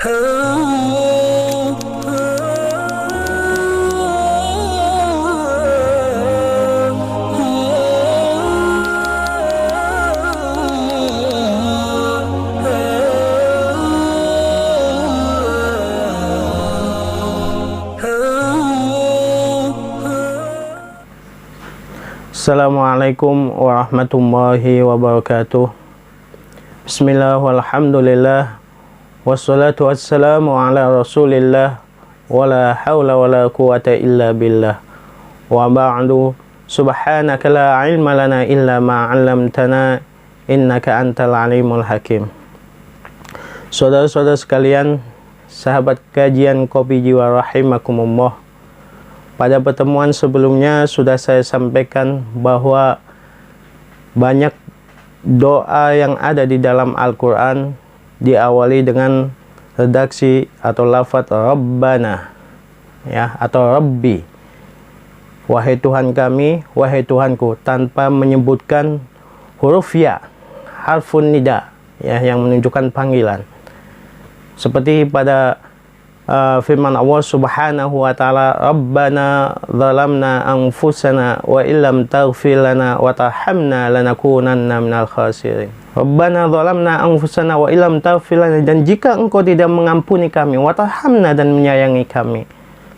Assalamualaikum warahmatullahi wabarakatuh. Bismillah walhamdulillah wassalatu wassalamu ala rasulillah wala hawla wala quwata illa billah wa ba'du. Subhanaka la ilma lana illa ma 'allamtana innaka antal alimul hakim. Saudara-saudara sekalian, sahabat kajian Kopi Jiwa rahimakumullah, pada pertemuan sebelumnya sudah saya sampaikan bahwa banyak doa yang ada di dalam Al-Quran diawali dengan redaksi atau lafaz Rabbana, ya, atau Rabbi, wahai Tuhan kami, wahai Tuhanku, tanpa menyebutkan huruf ya, harfun nida, ya, yang menunjukkan panggilan. Seperti pada firman Allah Subhanahu wa taala, Rabbana zalamna anfusana wa illam taghfir lana wa tarhamna lanakunanna minal khasirin. Rabbana zalamna anfusana wa illam taghfir lana, dan jika engkau tidak mengampuni kami, wa tarhamna, dan menyayangi kami,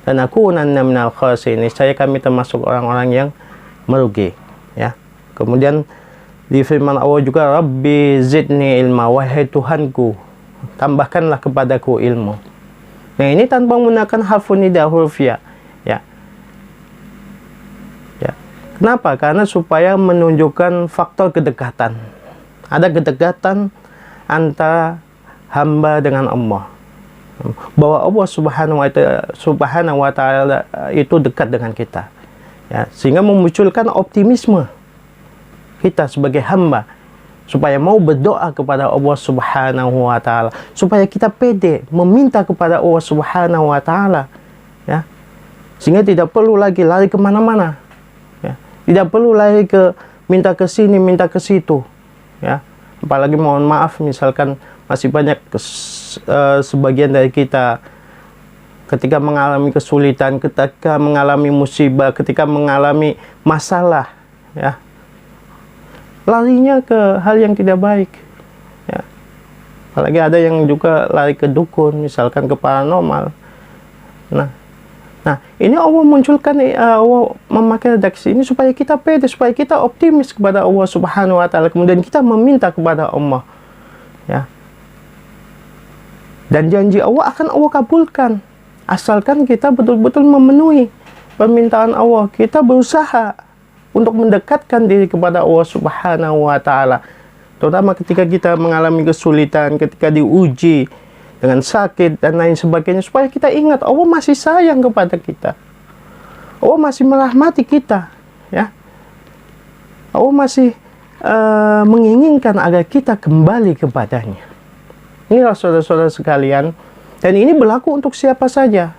lanakunanna minal khasirin, niscaya kami termasuk orang-orang yang merugi, ya. Kemudian di firman Allah juga, Rabbi zidni ilma, wahai Tuhanku, tambahkanlah kepadaku ilmu. Nah, ini tanpa menggunakan harfun nida, huruf ya. Ya. Kenapa? Karena supaya menunjukkan faktor kedekatan. Ada kedekatan antara hamba dengan Allah. Bahwa Allah Subhanahu wa taala itu dekat dengan kita. Ya, sehingga memunculkan optimisme kita sebagai hamba, supaya mau berdoa kepada Allah Subhanahu wa taala, supaya kita pede meminta kepada Allah Subhanahu wa taala, ya. Sehingga tidak perlu lagi lari kemana-mana, ya. Tidak perlu lari minta ke sini, minta ke situ, ya. Apalagi mohon maaf, misalkan masih banyak sebagian dari kita ketika mengalami kesulitan, ketika mengalami musibah, ketika mengalami masalah, ya, larinya ke hal yang tidak baik, ya. Apalagi ada yang juga lari ke dukun, misalkan ke paranormal. Nah, ini Allah munculkan, Allah memakai redaksi ini supaya kita pede, supaya kita optimis kepada Allah Subhanahu wa taala, kemudian kita meminta kepada Allah, ya. Dan janji Allah akan Allah kabulkan, asalkan kita betul-betul memenuhi permintaan Allah, kita berusaha untuk mendekatkan diri kepada Allah Subhanahu wa taala. Terutama ketika kita mengalami kesulitan, ketika diuji dengan sakit dan lain sebagainya, supaya kita ingat Allah masih sayang kepada kita. Allah masih merahmati kita, ya. Allah masih menginginkan agar kita kembali kepadanya. Inilah saudara-saudara sekalian, dan ini berlaku untuk siapa saja,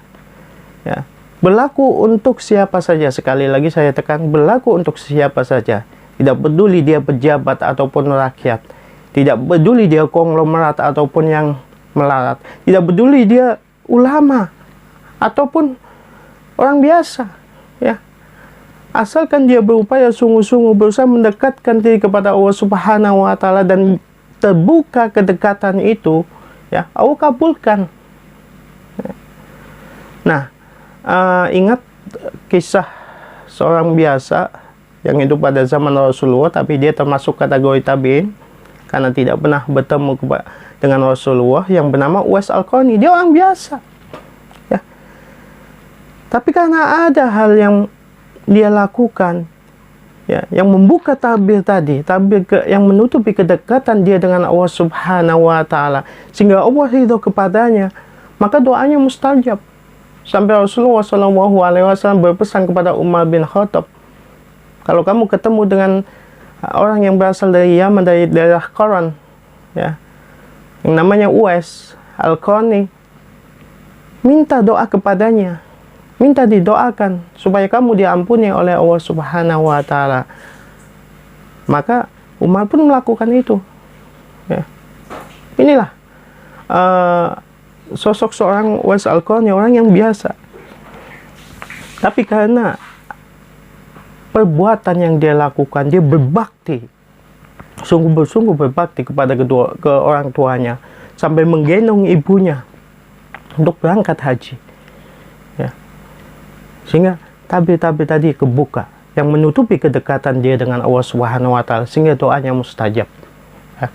ya. Berlaku untuk siapa saja, sekali lagi saya tekan, berlaku untuk siapa saja. Tidak peduli dia pejabat ataupun rakyat, tidak peduli dia konglomerat ataupun yang melarat, tidak peduli dia ulama ataupun orang biasa, ya. Asalkan dia berupaya sungguh-sungguh berusaha mendekatkan diri kepada Allah Subhanahu wa taala dan terbuka kedekatan itu, ya, Allah kabulkan. Nah, ingat kisah seorang biasa yang hidup pada zaman Rasulullah, tapi dia termasuk kategori tabi'in karena tidak pernah bertemu dengan Rasulullah, yang bernama Uwais Al-Qarni. Dia orang biasa, ya. Tapi karena ada hal yang dia lakukan, ya, yang membuka tabir tadi, yang menutupi kedekatan dia dengan Allah Subhanahu wa taala, sehingga Allah ridho kepadanya, maka doanya mustajab. Sampai Rasulullah SAW berpesan kepada Umar bin Khattab, kalau kamu ketemu dengan orang yang berasal dari Yaman, dari daerah Qaran, ya, yang namanya Uwais Al-Qarni, minta doa kepadanya, minta didoakan supaya kamu diampuni oleh Allah Subhanahu wa taala. Maka Umar pun melakukan itu, ya. Inilah sosok seorang Uwais Al-Qarni, orang yang biasa. Tapi karena perbuatan yang dia lakukan, dia berbakti, sungguh berbakti kepada ke orang tuanya, sampai menggendong ibunya untuk berangkat haji. Ya. Sehingga tabir-tabir tadi kebuka, yang menutupi kedekatan dia dengan Allah Subhanahu wa Ta'ala, sehingga doanya mustajab. Ya.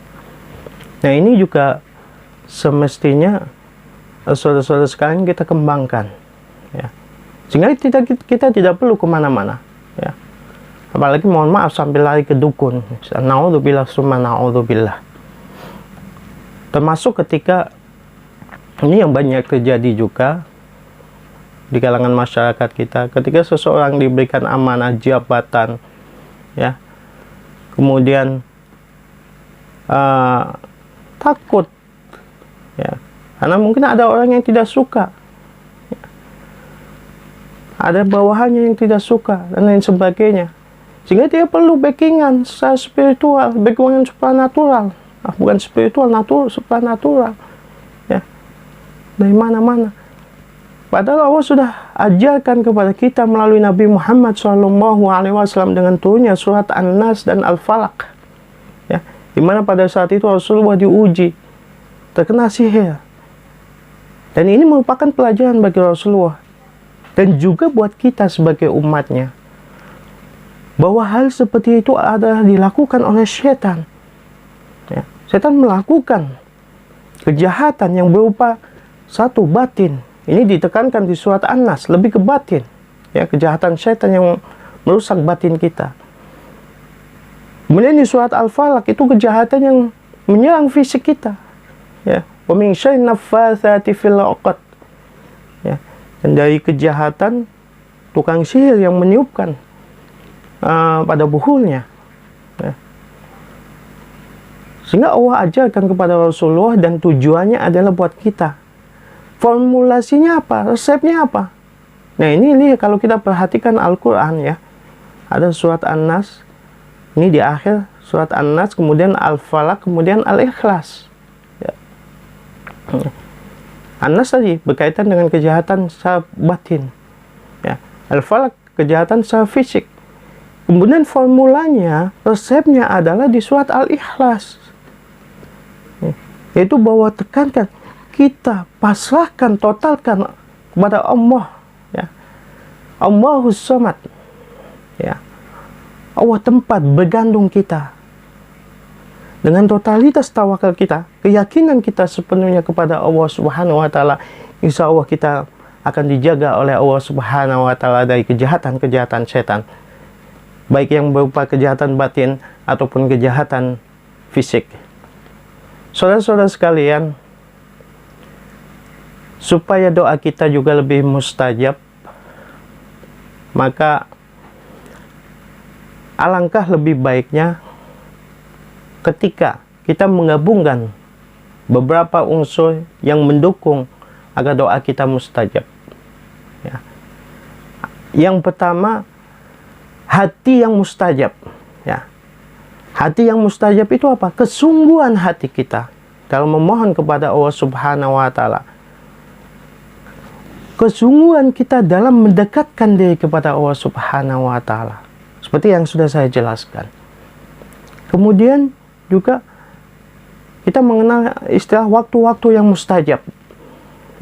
Nah, ini juga semestinya saudara-saudara sekalian kita kembangkan, ya. Sehingga kita tidak perlu kemana-mana, ya. Apalagi mohon maaf sampai lari ke dukun. Naudzubillah summa naudzubillah. Termasuk ketika ini yang banyak terjadi juga di kalangan masyarakat kita, ketika seseorang diberikan amanah jabatan, ya, kemudian takut, ya, karena mungkin ada orang yang tidak suka, ya, ada bawahannya yang tidak suka dan lain sebagainya, sehingga dia perlu backingan secara spiritual, backingan supranatural, bukan spiritual, supranatural, ya, dari mana-mana. Padahal Allah sudah ajarkan kepada kita melalui Nabi Muhammad SAW dengan turunnya surat An-Nas dan Al-Falaq, ya, dimana pada saat itu Rasulullah diuji, terkena sihir, dan ini merupakan pelajaran bagi Rasulullah dan juga buat kita sebagai umatnya, bahwa hal seperti itu adalah dilakukan oleh setan, ya. Setan melakukan kejahatan yang berupa satu batin. Ini ditekankan di surat An-Nas, lebih ke batin, ya, kejahatan setan yang merusak batin kita. Kemudian di surat Al-Falaq itu kejahatan yang menyerang fisik kita, ya, wa min syarri naffatsati fil 'uqad, ya, dan dari kejahatan tukang sihir yang meniupkan pada buhulnya, ya. Sehingga Allah ajarkan kepada Rasulullah dan tujuannya adalah buat kita. Formulasinya apa? Resepnya apa? Nah, ini lihat kalau kita perhatikan Al-Quran, ya, ada surat An-Nas, ini di akhir surat An-Nas, kemudian Al-Falaq, kemudian Al-Ikhlas, ya. An-Nas tadi berkaitan dengan kejahatan secara batin, ya. Al-Falaq kejahatan secara fisik. Kemudian formulanya, resepnya adalah di surat Al-Ikhlas, ya. Yaitu bahwa tekankan, kita pasrahkan, totalkan kepada Allah, ya. Allahus Samad, ya. Allah tempat bergantung kita. Dengan totalitas tawakal kita, keyakinan kita sepenuhnya kepada Allah Subhanahu wa Ta'ala, insya Allah kita akan dijaga oleh Allah Subhanahu wa Ta'ala dari kejahatan-kejahatan setan, baik yang berupa kejahatan batin ataupun kejahatan fisik. Saudara-saudara sekalian, supaya doa kita juga lebih mustajab, maka alangkah lebih baiknya ketika kita menggabungkan beberapa unsur yang mendukung agar doa kita mustajab, ya. Yang pertama, hati yang mustajab, ya. Hati yang mustajab itu apa? Kesungguhan hati kita dalam memohon kepada Allah Subhanahu wa Ta'ala, kesungguhan kita dalam mendekatkan diri kepada Allah Subhanahu wa Ta'ala, seperti yang sudah saya jelaskan. Kemudian juga kita mengenal istilah waktu-waktu yang mustajab,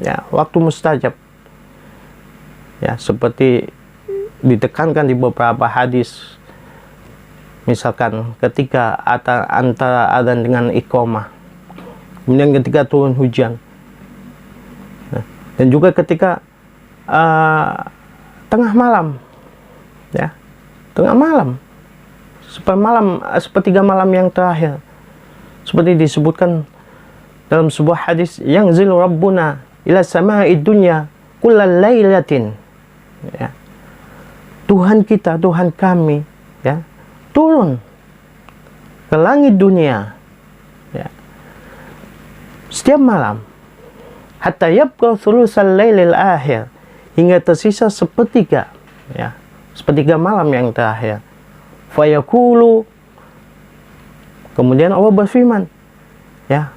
ya, waktu mustajab, ya, seperti ditekankan di beberapa hadis, misalkan ketika antara adzan dengan iqamah, kemudian ketika turun hujan, dan juga ketika tengah malam, ya, tengah malam, sepertiga malam yang terakhir, seperti disebutkan dalam sebuah hadis, yang zil rabbuna ila sama'id dunya kullal lailatin, ya, Tuhan kita, Tuhan kami, ya, turun ke langit dunia, ya, setiap malam, hatta yabqa thulutsal lailil akhir, hingga tersisa sepertiga, ya, sepertiga malam yang terakhir. Fayaqulu, kemudian Allah berfirman, ya,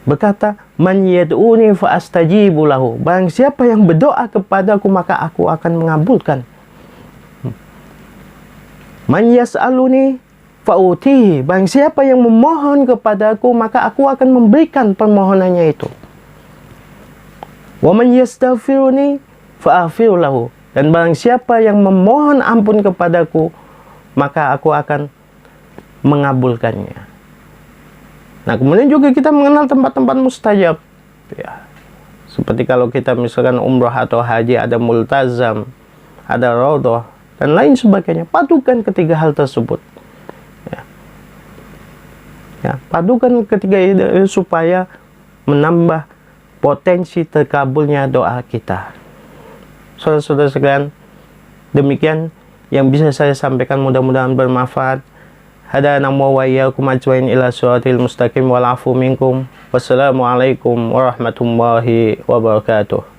berkata, "Man yad'uni fa astajibu lahu." Barang siapa yang berdoa kepadaku, maka aku akan mengabulkan. "Man yas'aluni fa utihi." Barang siapa yang memohon kepadaku, maka aku akan memberikan permohonannya itu. "Wa man yastaghfiruni fa aghfir lahu." Dan barang siapa yang memohon ampun kepadaku, maka aku akan mengabulkannya. Nah, kemudian juga kita mengenal tempat-tempat mustajab. Ya. Seperti kalau kita misalkan umrah atau haji, ada multazam, ada raudhah, dan lain sebagainya. Padukan ketiga hal tersebut. Ya. Ya, padukan ketiga itu supaya menambah potensi terkabulnya doa kita. Saudara-saudara sekalian, demikian yang bisa saya sampaikan, mudah-mudahan bermanfaat. Hadana wa iyyakum ajmain ila siratil mustaqim wal afu minkum. Wassalamualaikum warahmatullahi wabarakatuh.